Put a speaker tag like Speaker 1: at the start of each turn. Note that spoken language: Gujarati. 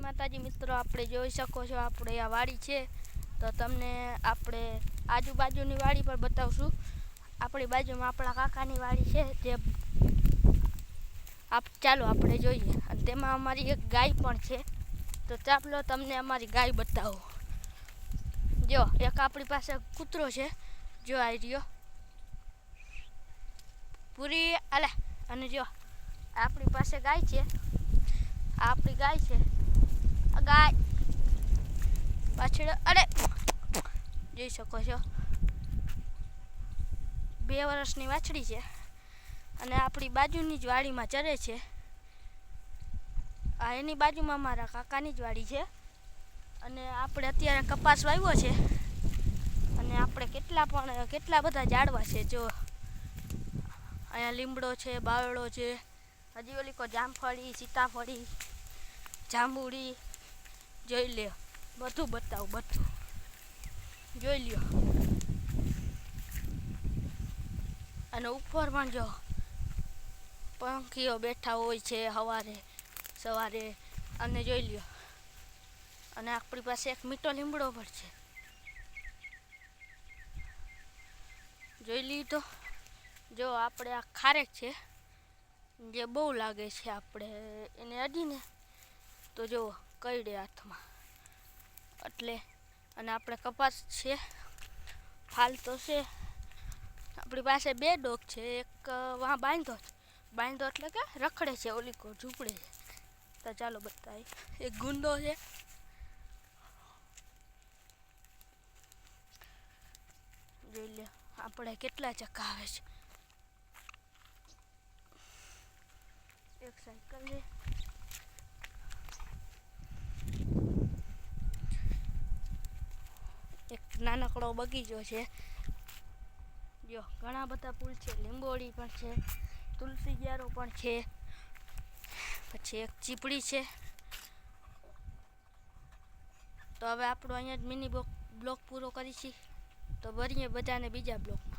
Speaker 1: માતાજી મિત્રો, આપણે જોઈ શકો છો આપણે આ વાડી છે. તો તમને આપણે આજુબાજુની વાડી પર બતાવશું. આપણી બાજુમાં આપણા કાકાની વાડી છે, જે ચાલો આપણે જોઈએ. અને તેમાં અમારી એક ગાય પણ છે. તો ચાલો તમને અમારી ગાય બતાવો. જો એક આપણી પાસે કૂતરો છે, જો આવી રહ્યો પૂરી આલે. અને જો આપણી પાસે ગાય છે, આપણી ગાય છે. ગાય પાછળ અરે જોઈ શકો છો 2 વર્ષની વાછડી છે. અને આપણી બાજુની જ વાડીમાં ચરે છે. આ એની બાજુમાં મારા કાકાની જ વાડી છે. અને આપણે અત્યારે કપાસ વાવ્યો છે. અને આપણે કેટલા બધા ઝાડવા છે. જો અહીંયા લીમડો છે, બાવળો છે, હજી ઓલી કો જામફળી, સીતાફળી, જાંબુડી. જોઈ લ્યો, બધું બતાવું, બધું જોઈ લ્યો. અને ઉપર પણ જો પંખીઓ બેઠા હોય છે સવારે. અને જોઈ લ્યો. અને આપણી પાસે એક મીઠો લીમડો પણ છે, જોઈ લીધો. જો આપણે આ ખારેક છે, જે બહુ લાગે છે. આપણે એને અડીને તો જો કઈડે હાથમાં એટલે. અને આપણે કપાસ છે, ફાલતો છે. આપણી પાસે 2 ડોગ છે. એક વાં બાંધો એટલે કે રખડે છે, ઓલી કો ઝૂપડે છે. તો ચાલો બતાવી. એક ગુંડો છે. જોઈ લે આપણે કેટલા ચક્કા આવે છે. એક સાયકલ છે. એક નાનકડો બગીચો છે. જો ઘણા બધા ફૂલ છે, લીંબોડી પણ છે, તુલસી ક્યારો પણ છે, પછી એક ચીપડી છે. તો હવે આપણો અહીંયા જ મિની બ્લોગ પૂરો કરીશું. તો મળીએ બધાને બીજા બ્લોગમાં.